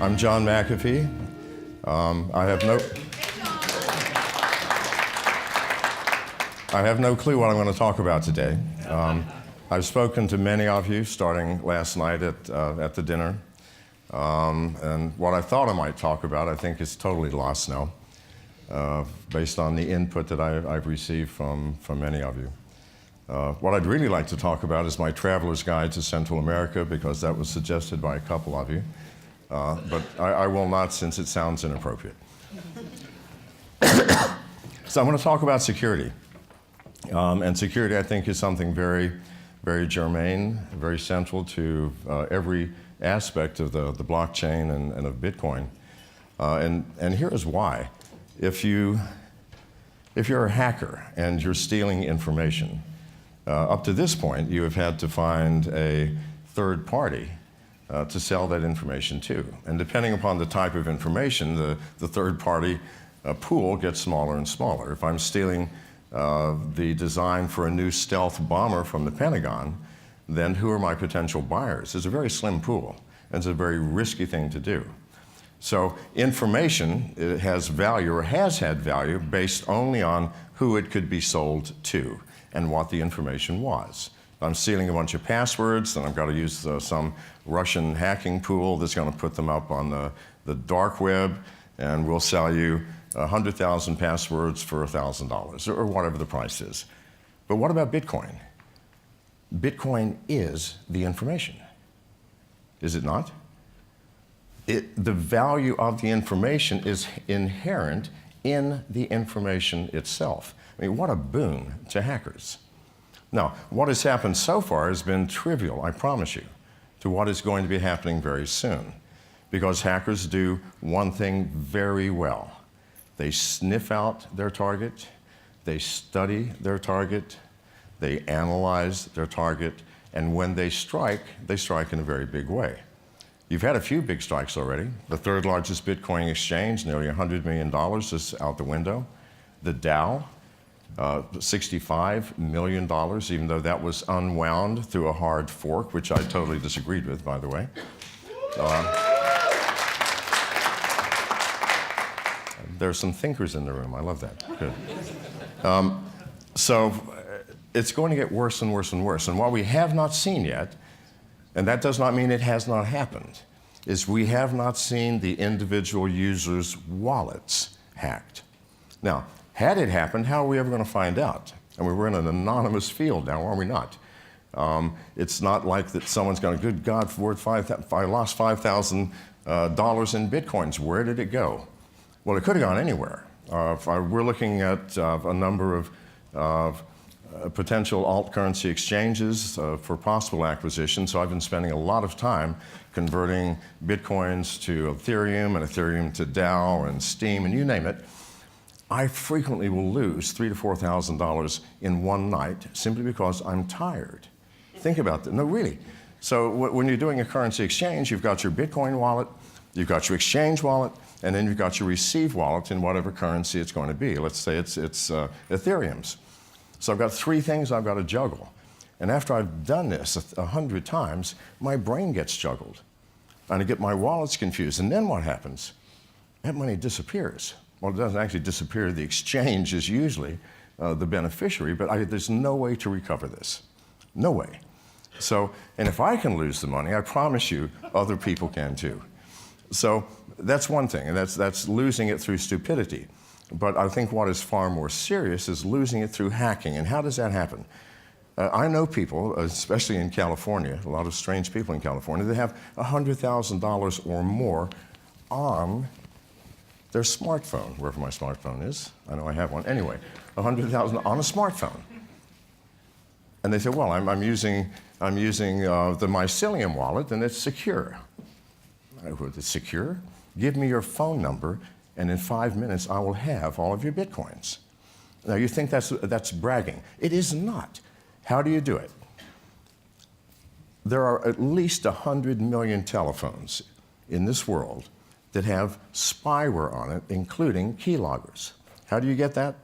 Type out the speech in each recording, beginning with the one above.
I'm John McAfee. I have no clue what I'm going to talk about today. I've spoken to many of you starting last night at the dinner. And what I thought I might talk about, I think, is totally lost now, based on the input that I've received from many of you. What I'd really like to talk about is my traveler's guide to Central America, because that was suggested by a couple of you. But I will not, since it sounds inappropriate. So I'm going to talk about security. And security, I think, is something very, very germane, very central to every aspect of the blockchain and of Bitcoin. And here is why. If you're a hacker and you're stealing information, up to this point, you have had to find a third party to sell that information to. And depending upon the type of information, the third party pool gets smaller and smaller. If I'm stealing the design for a new stealth bomber from the Pentagon, then who are my potential buyers? It's a very slim pool, and it's a very risky thing to do. So information has value, or has had value, based only on who it could be sold to and what the information was. If I'm stealing a bunch of passwords, then I've got to use some Russian hacking pool that's going to put them up on the dark web, and we'll sell you 100,000 passwords for $1,000, or whatever the price is. But what about Bitcoin? Bitcoin is the information, is it not? The value of the information is inherent in the information itself. I mean, what a boon to hackers. Now, what has happened so far has been trivial, I promise you, to what is going to be happening very soon. Because hackers do one thing very well. They sniff out their target, they study their target, they analyze their target, and when they strike in a very big way. You've had a few big strikes already. The third largest Bitcoin exchange, nearly $100 million is out the window. The Dow, $65 million, even though that was unwound through a hard fork, which I totally disagreed with, by the way. There's some thinkers in the room. I love that. Good. So it's going to get worse and worse and worse. And what we have not seen yet, and that does not mean it has not happened, is we have not seen the individual users' wallets hacked. Now, had it happened, how are we ever going to find out? And we're in an anonymous field now, are we not? It's not like that someone's going, good God, I lost $5,000 in Bitcoins. Where did it go? Well, it could have gone anywhere. We're looking at a number of potential alt currency exchanges for possible acquisition. So I've been spending a lot of time converting Bitcoins to Ethereum and Ethereum to DAO and Steam and you name it. I frequently will lose $3,000 to $4,000 in one night simply because I'm tired. Think about that. No, really. So when you're doing a currency exchange, you've got your Bitcoin wallet, you've got your exchange wallet, and then you've got your receive wallet in whatever currency it's going to be. Let's say it's Ethereum's. So I've got three things I've got to juggle. And after I've done this 100 times, my brain gets juggled. And I get my wallets confused. And then what happens? That money disappears. Well, it doesn't actually disappear. The exchange is usually the beneficiary, but there's no way to recover this. No way. So, and if I can lose the money, I promise you other people can too. So that's one thing, and that's losing it through stupidity. But I think what is far more serious is losing it through hacking. And how does that happen? I know people, especially in California, a lot of strange people in California, that have $100,000 or more on their smartphone, wherever my smartphone is. I know I have one. Anyway, $100,000 on a smartphone. And they say, well, I'm using the Mycelium wallet, and it's secure. It's secure? Give me your phone number, and in 5 minutes, I will have all of your Bitcoins. Now, you think that's bragging. It is not. How do you do it? There are at least 100 million telephones in this world that have spyware on it, including keyloggers. How do you get that?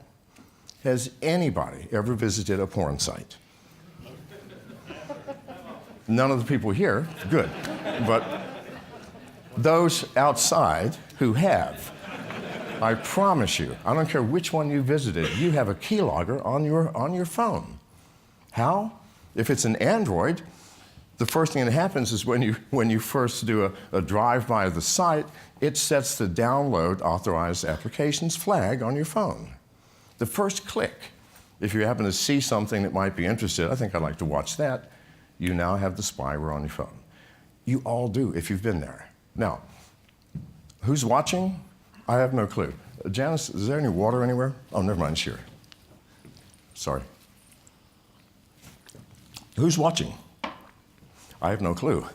Has anybody ever visited a porn site? None of the people here, good. But those outside who have. I promise you, I don't care which one you visited, you have a keylogger on your phone. How? If it's an Android, the first thing that happens is when you first do a drive-by of the site, it sets the download authorized applications flag on your phone. The first click, if you happen to see something that might be interested, I think I'd like to watch that, you now have the spyware on your phone. You all do if you've been there. Now, who's watching? I have no clue. Janice, is there any water anywhere? Oh, never mind, it's here. Sorry. Who's watching? I have no clue,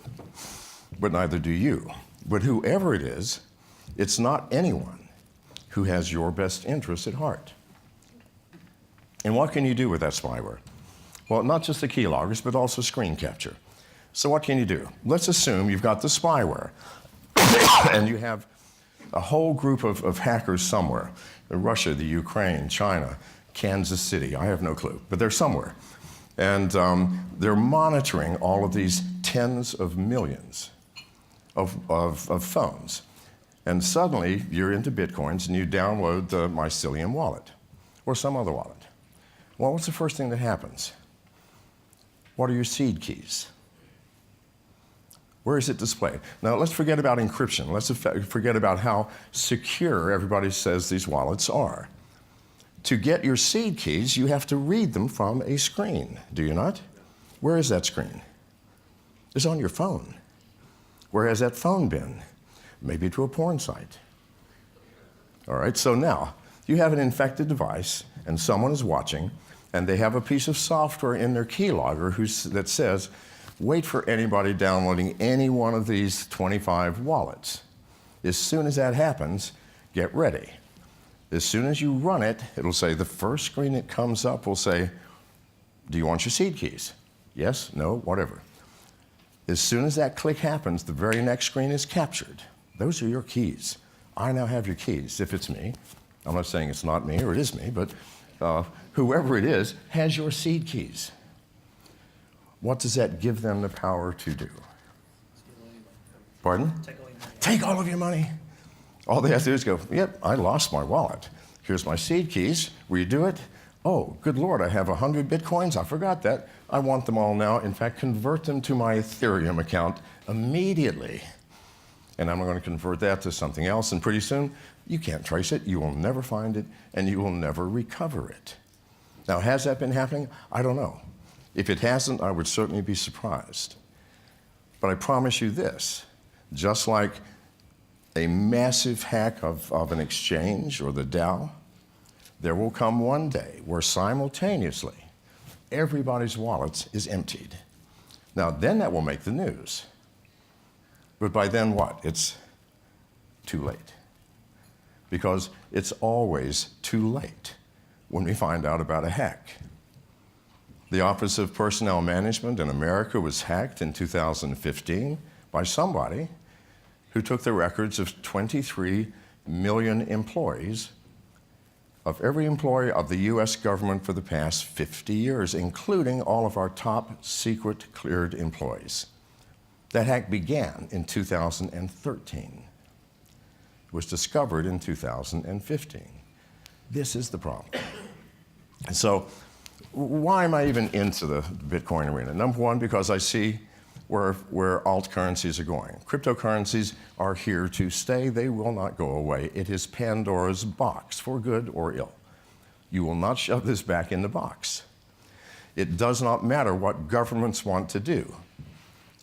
but neither do you. But whoever it is, it's not anyone who has your best interest at heart. And what can you do with that spyware? Well, not just the keyloggers, but also screen capture. So what can you do? Let's assume you've got the spyware and you have a whole group of hackers somewhere. Russia, the Ukraine, China, Kansas City, I have no clue, but they're somewhere. And they're monitoring all of these tens of millions of phones. And suddenly, you're into Bitcoins and you download the Mycelium wallet or some other wallet. Well, what's the first thing that happens? What are your seed keys? Where is it displayed? Now, let's forget about encryption. Let's forget about how secure everybody says these wallets are. To get your seed keys, you have to read them from a screen, do you not? Where is that screen? It's on your phone. Where has that phone been? Maybe to a porn site. All right, so now you have an infected device and someone is watching and they have a piece of software in their keylogger that says, wait for anybody downloading any one of these 25 wallets. As soon as that happens, get ready. As soon as you run it, it'll say, the first screen that comes up will say, do you want your seed keys? Yes, no, whatever. As soon as that click happens, the very next screen is captured. Those are your keys. I now have your keys, if it's me. I'm not saying it's not me or it is me, but whoever it is has your seed keys. What does that give them the power to do? Pardon? Take all of your money. All they have to do is go, yep, I lost my wallet. Here's my seed keys. Will you do it? Oh, good Lord, I have 100 Bitcoins. I forgot that. I want them all now. In fact, convert them to my Ethereum account immediately. And I'm going to convert that to something else. And pretty soon, you can't trace it. You will never find it. And you will never recover it. Now, has that been happening? I don't know. If it hasn't, I would certainly be surprised. But I promise you this, just like a massive hack of an exchange or the Dow, there will come one day where simultaneously everybody's wallets is emptied. Now, then that will make the news. But by then what? It's too late. Because it's always too late when we find out about a hack. The Office of Personnel Management in America was hacked in 2015 by somebody who took the records of 23 million employees, of every employee of the US government for the past 50 years, including all of our top secret cleared employees. That hack began in 2013. It was discovered in 2015. This is the problem. And so, why am I even into the Bitcoin arena? Number one, because I see where alt currencies are going. Cryptocurrencies are here to stay. They will not go away. It is Pandora's box, for good or ill. You will not shove this back in the box. It does not matter what governments want to do.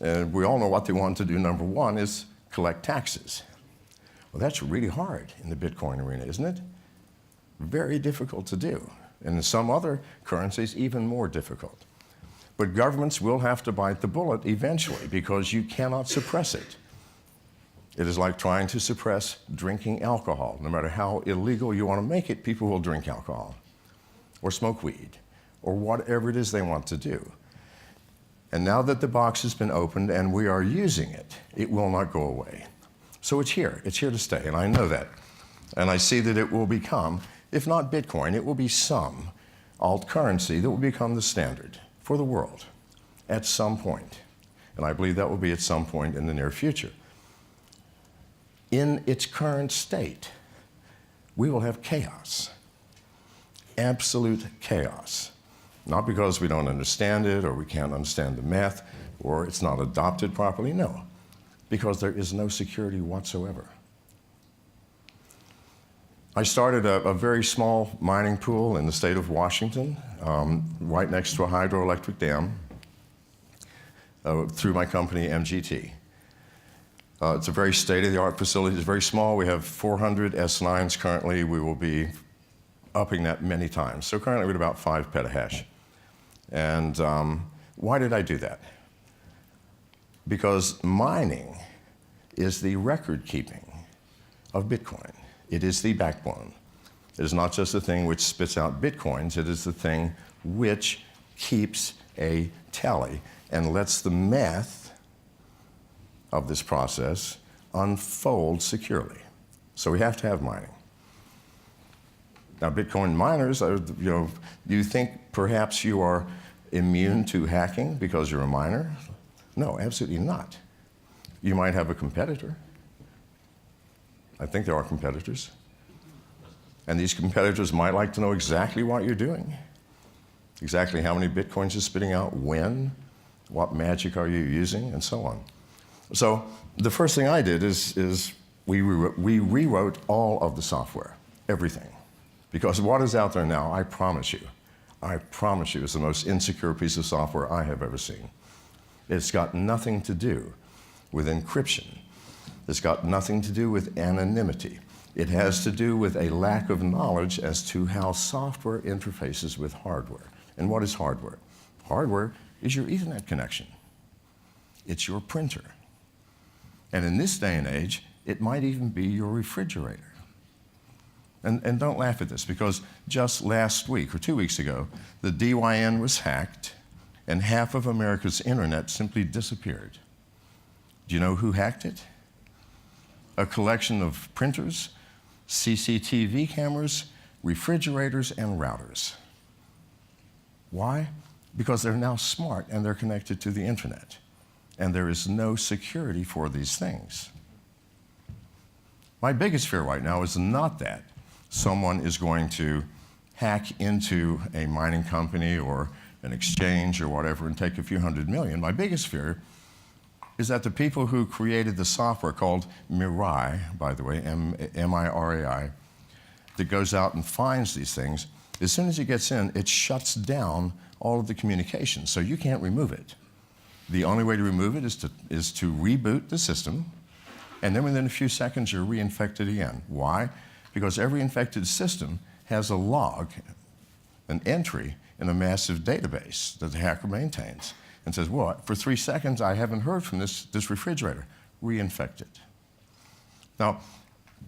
And we all know what they want to do. Number one is collect taxes. Well, that's really hard in the Bitcoin arena, isn't it? Very difficult to do. And in some other currencies, even more difficult. But governments will have to bite the bullet eventually because you cannot suppress it. It is like trying to suppress drinking alcohol. No matter how illegal you want to make it, people will drink alcohol or smoke weed or whatever it is they want to do. And now that the box has been opened and we are using it, it will not go away. So it's here to stay, and I know that. And I see that it will become, if not Bitcoin, it will be some alt currency that will become the standard for the world at some point. And I believe that will be at some point in the near future. in its current state, we will have chaos, absolute chaos. Not because we don't understand it or we can't understand the math or it's not adopted properly, no, because there is no security whatsoever. I started a very small mining pool in the state of Washington, right next to a hydroelectric dam, through my company, MGT. It's a very state-of-the-art facility. It's very small. We have 400 S9s currently. We will be upping that many times. So currently we're at about 5 petahash. And why did I do that? Because mining is the record-keeping of Bitcoin. It is the backbone. It is not just the thing which spits out Bitcoins. It is the thing which keeps a tally and lets the math of this process unfold securely. So we have to have mining. Now, Bitcoin miners, you think perhaps you are immune to hacking because you're a miner? No, absolutely not. You might have a competitor. I think there are competitors. And these competitors might like to know exactly what you're doing, exactly how many Bitcoins you're spitting out, when, what magic are you using, and so on. So the first thing I did is we rewrote all of the software, everything. Because what is out there now, I promise you, is the most insecure piece of software I have ever seen. It's got nothing to do with encryption. It's got nothing to do with anonymity. It has to do with a lack of knowledge as to how software interfaces with hardware. And what is hardware? Hardware is your Ethernet connection. It's your printer. And in this day and age, it might even be your refrigerator. And don't laugh at this, because just last week or 2 weeks ago, the DYN was hacked and half of America's internet simply disappeared. Do you know who hacked it? A collection of printers, CCTV cameras, refrigerators, and routers. Why? Because they're now smart and they're connected to the internet. And there is no security for these things. My biggest fear right now is not that someone is going to hack into a mining company or an exchange or whatever and take a few $100 million. My biggest fear is that the people who created the software called Mirai, by the way, M-I-R-A-I, that goes out and finds these things, as soon as it gets in, it shuts down all of the communication, so you can't remove it. The only way to remove it is to reboot the system, and then within a few seconds you're reinfected again. Why? Because every infected system has a log, an entry in a massive database that the hacker maintains, and says, well, for 3 seconds I haven't heard from this refrigerator. Reinfect it. Now,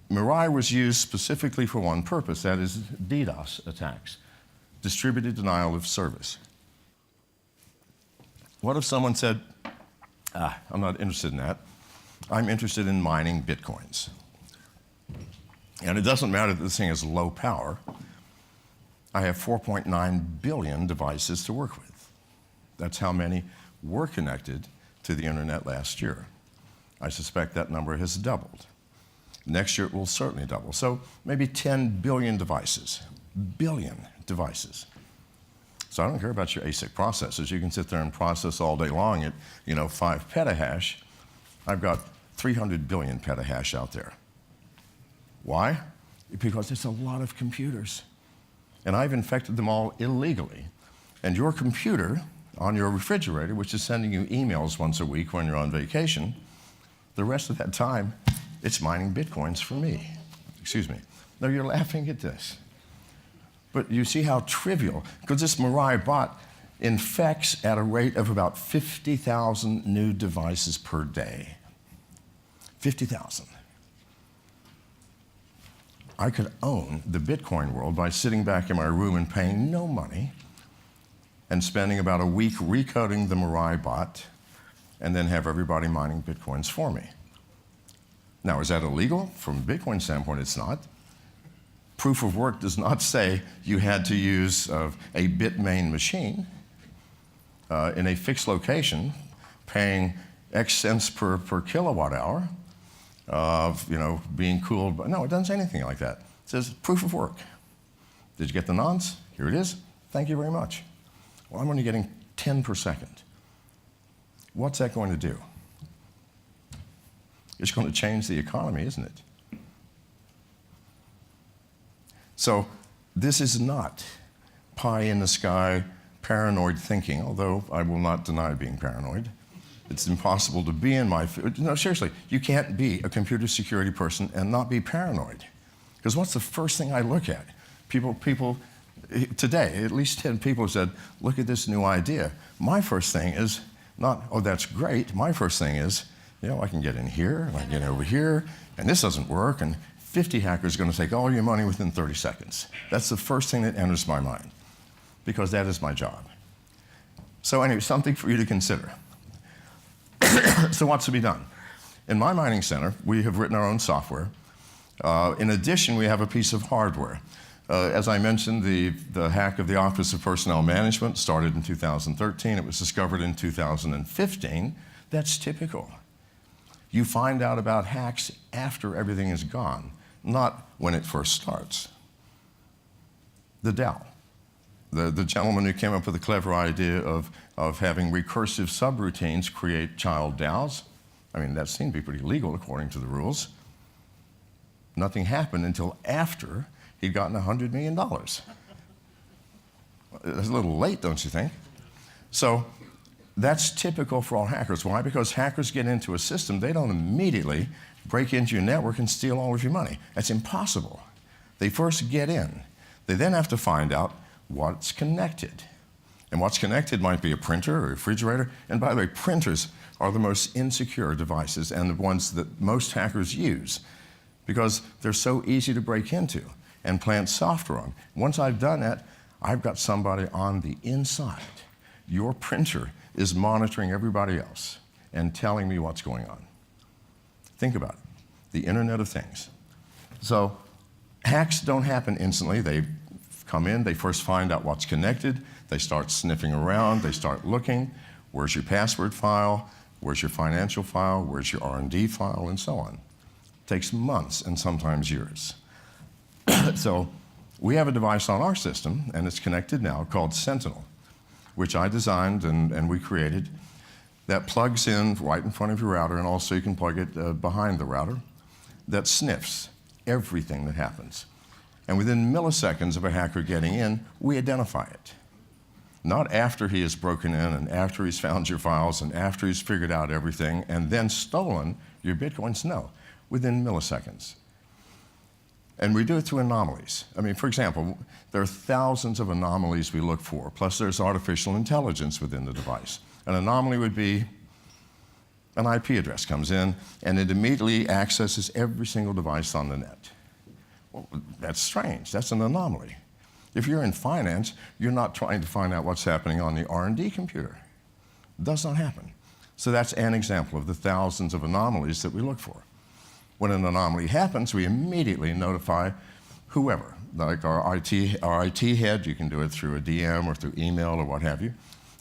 Mirai was used specifically for one purpose, that is DDoS attacks, distributed denial of service. What if someone said, I'm not interested in that. I'm interested in mining Bitcoins. And it doesn't matter that this thing is low power. I have 4.9 billion devices to work with. That's how many were connected to the internet last year. I suspect that number has doubled. Next year it will certainly double. So maybe 10 billion devices. Billion devices. So I don't care about your ASIC processors. You can sit there and process all day long at 5 petahash. I've got 300 billion petahash out there. Why? Because it's a lot of computers. And I've infected them all illegally. And your computer on your refrigerator, which is sending you emails once a week when you're on vacation, the rest of that time, it's mining Bitcoins for me. Excuse me. Now you're laughing at this. But you see how trivial, because this Mirai bot infects at a rate of about 50,000 new devices per day. 50,000. I could own the Bitcoin world by sitting back in my room and paying no money and spending about a week recoding the Mirai bot and then have everybody mining Bitcoins for me. Now, is that illegal? From a Bitcoin standpoint, it's not. Proof of work does not say you had to use a Bitmain machine in a fixed location, paying X cents per kilowatt hour, of being cooled. But no, it doesn't say anything like that. It says proof of work. Did you get the nonce? Here it is. Thank you very much. Well, I'm only getting 10 per second. What's that going to do? It's going to change the economy, isn't it? So this is not pie in the sky, paranoid thinking, although I will not deny being paranoid. It's impossible to be in my field. No, seriously, you can't be a computer security person and not be paranoid. Because what's the first thing I look at? People today, at least 10 people said, look at this new idea. My first thing is not, oh, that's great. My first thing is, I can get in here, and I can get over here, and this doesn't work, and 50 hackers are going to take all your money within 30 seconds. That's the first thing that enters my mind, because that is my job. So anyway, something for you to consider. So what's to be done? In my mining center, we have written our own software. In addition, we have a piece of hardware. As I mentioned, the hack of the Office of Personnel Management started in 2013. It was discovered in 2015. That's typical. You find out about hacks after everything is gone, not when it first starts. The DAO. The gentleman who came up with the clever idea of having recursive subroutines create child DAOs, I mean, that seemed to be pretty legal according to the rules. Nothing happened until after he'd gotten $100 million. It's a little late, don't you think? So that's typical for all hackers. Why? Because hackers get into a system, they don't immediately break into your network and steal all of your money. That's impossible. They first get in. They then have to find out what's connected. And what's connected might be a printer or a refrigerator. And by the way, printers are the most insecure devices and the ones that most hackers use because they're so easy to break into and plant software on. Once I've done that, I've got somebody on the inside. Your printer is monitoring everybody else and telling me what's going on. Think about it, the Internet of Things. So hacks don't happen instantly. They come in, they first find out what's connected, they start sniffing around, they start looking, where's your password file, where's your financial file, where's your R&D file, and so on. It takes months and sometimes years. So we have a device on our system, and it's connected now, called Sentinel, which I designed and we created, that plugs in right in front of your router, and also you can plug it behind the router, that sniffs everything that happens. And within milliseconds of a hacker getting in, we identify it. Not after he has broken in and after he's found your files and after he's figured out everything and then stolen your Bitcoins, no, within milliseconds. And we do it through anomalies. I mean, for example, there are thousands of anomalies we look for, plus there's artificial intelligence within the device. An anomaly would be an IP address comes in and it immediately accesses every single device on the net. Well, that's strange. That's an anomaly. If you're in finance, you're not trying to find out what's happening on the R&D computer. It does not happen. So that's an example of the thousands of anomalies that we look for. When an anomaly happens, we immediately notify whoever, like our IT head. You can do it through a DM or through email or what have you,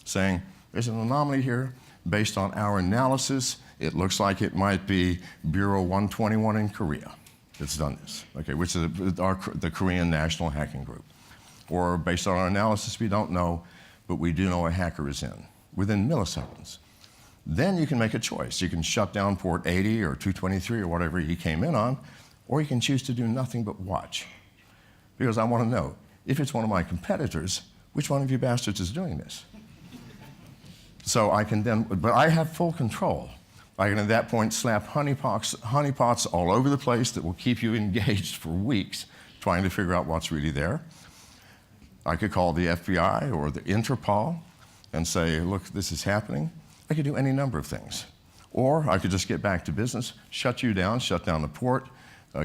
saying, there's an anomaly here. Based on our analysis, it looks like it might be Bureau 121 in Korea that's done this, okay, which is the Korean National Hacking Group. Or based on our analysis, we don't know, but we do know a hacker is in, within milliseconds. Then you can make a choice. You can shut down port 80 or 223 or whatever he came in on, or you can choose to do nothing but watch. Because I want to know, if it's one of my competitors, which one of you bastards is doing this? So I can then, but I have full control. I can at that point slap honeypots all over the place that will keep you engaged for weeks trying to figure out what's really there. I could call the FBI or the Interpol and say, look, this is happening. I could do any number of things. Or I could just get back to business, shut you down, shut down the port,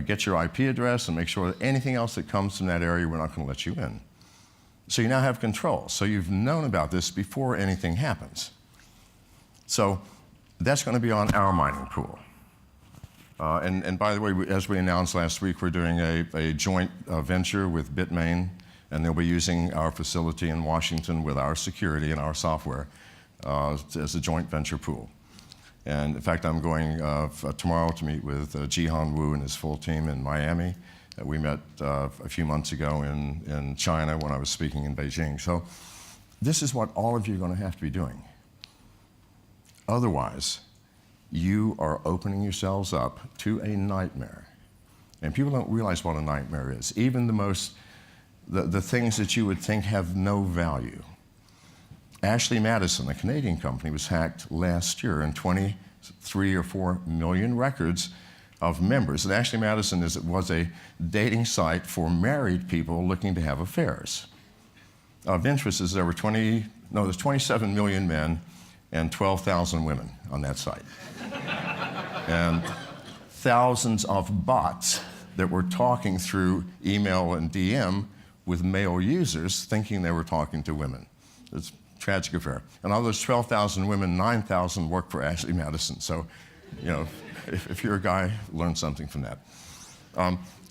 get your IP address, and make sure that anything else that comes from that area, we're not going to let you in. So you now have control. So you've known about this before anything happens. So that's going to be on our mining pool. And by the way, as we announced last week, we're doing a joint venture with Bitmain, and they'll be using our facility in Washington with our security and our software as a joint venture pool. And in fact, I'm going tomorrow to meet with Jihan Wu and his full team in Miami. We met a few months ago in China when I was speaking in Beijing. So this is what all of you are going to have to be doing. Otherwise, you are opening yourselves up to a nightmare. And people don't realize what a nightmare is. Even the things that you would think have no value. Ashley Madison, a Canadian company, was hacked last year, and 23 or 4 million records of members. And Ashley Madison was a dating site for married people looking to have affairs. Of interest is there's 27 million men and 12,000 women on that site. And thousands of bots that were talking through email and DM with male users thinking they were talking to women. It's a tragic affair. And of those 12,000 women, 9,000 work for Ashley Madison. So, if you're a guy, learn something from that.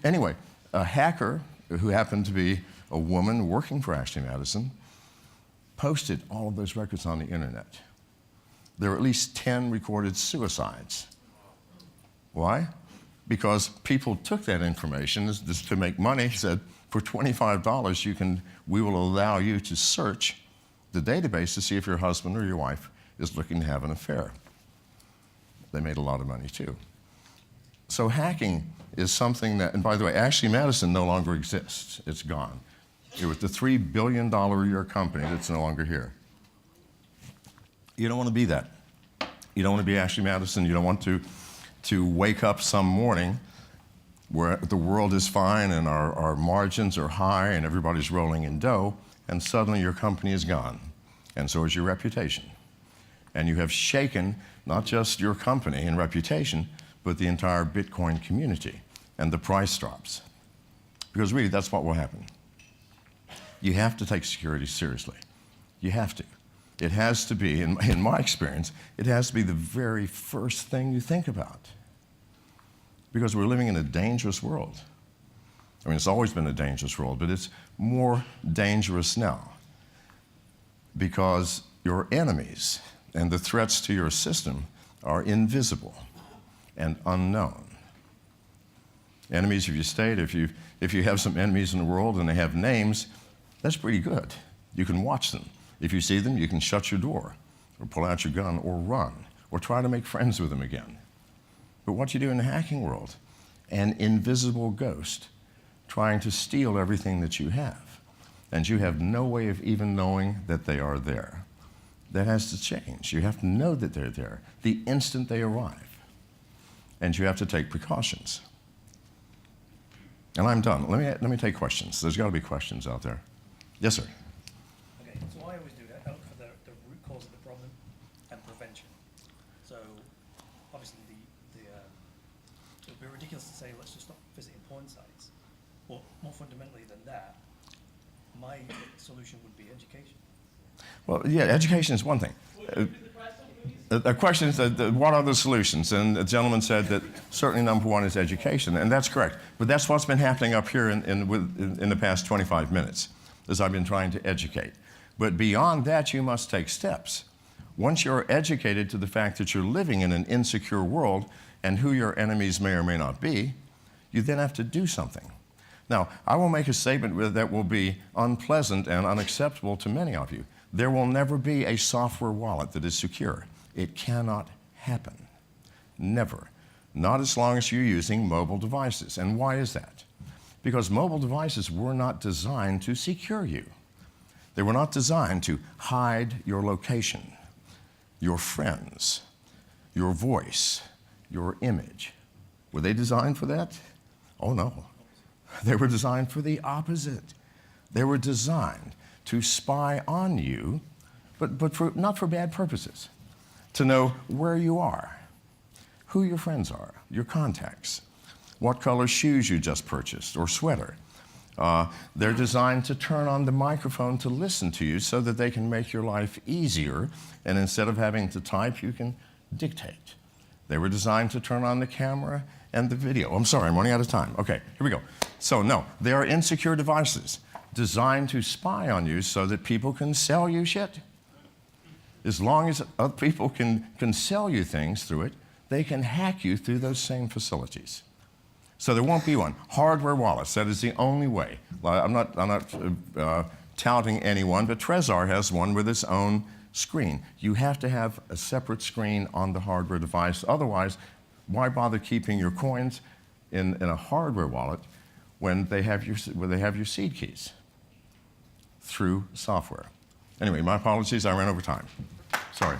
Anyway, a hacker who happened to be a woman working for Ashley Madison posted all of those records on the internet. There were at least 10 recorded suicides. Why? Because people took that information to make money, said, for $25, we will allow you to search the database to see if your husband or your wife is looking to have an affair. They made a lot of money too. So hacking is something that, and by the way, Ashley Madison no longer exists. It's gone. It was the $3 billion a year company that's no longer here. You don't want to be that. You don't want to be Ashley Madison. You don't want to wake up some morning where the world is fine and our margins are high and everybody's rolling in dough, and suddenly your company is gone, and so is your reputation. And you have shaken not just your company and reputation, but the entire Bitcoin community, and the price drops. Because really, that's what will happen. You have to take security seriously. You have to. It has to be, in my experience, it has to be the very first thing you think about. Because we're living in a dangerous world. I mean, it's always been a dangerous world, but it's more dangerous now. Because your enemies and the threats to your system are invisible and unknown. Enemies of your state, if you have some enemies in the world and they have names, that's pretty good. You can watch them. If you see them, you can shut your door, or pull out your gun, or run, or try to make friends with them again. But what you do in the hacking world, an invisible ghost trying to steal everything that you have, and you have no way of even knowing that they are there. That has to change. You have to know that they're there the instant they arrive, and you have to take precautions. And I'm done. Let me take questions. There's got to be questions out there. Yes, sir. Okay, so I always do that. I look for the root cause of the problem and prevention. So obviously it would be ridiculous to say let's just stop visiting porn sites. But more fundamentally than that, my solution would be education. Well, yeah, education is one thing. The question is, what are the solutions? And the gentleman said that certainly number one is education, and that's correct. But that's what's been happening up here in the past 25 minutes, as I've been trying to educate. But beyond that, you must take steps. Once you're educated to the fact that you're living in an insecure world and who your enemies may or may not be, you then have to do something. Now, I will make a statement that will be unpleasant and unacceptable to many of you. There will never be a software wallet that is secure. It cannot happen. Never. Not as long as you're using mobile devices. And why is that? Because mobile devices were not designed to secure you. They were not designed to hide your location, your friends, your voice, your image. Were they designed for that? Oh no. They were designed for the opposite. They were designed to spy on you, but not for bad purposes. To know where you are, who your friends are, your contacts, what color shoes you just purchased or sweater. They're designed to turn on the microphone to listen to you so that they can make your life easier, and instead of having to type, you can dictate. They were designed to turn on the camera and the video. I'm sorry, I'm running out of time. Okay, here we go. So no, they are insecure devices designed to spy on you so that people can sell you shit. As long as other people can sell you things through it, they can hack you through those same facilities. So there won't be one. Hardware wallets, that is the only way. Well, I'm not touting anyone, but Trezor has one with its own screen. You have to have a separate screen on the hardware device. Otherwise, why bother keeping your coins in a hardware wallet when they have your seed keys through software? Anyway, my apologies, I ran over time. Sorry.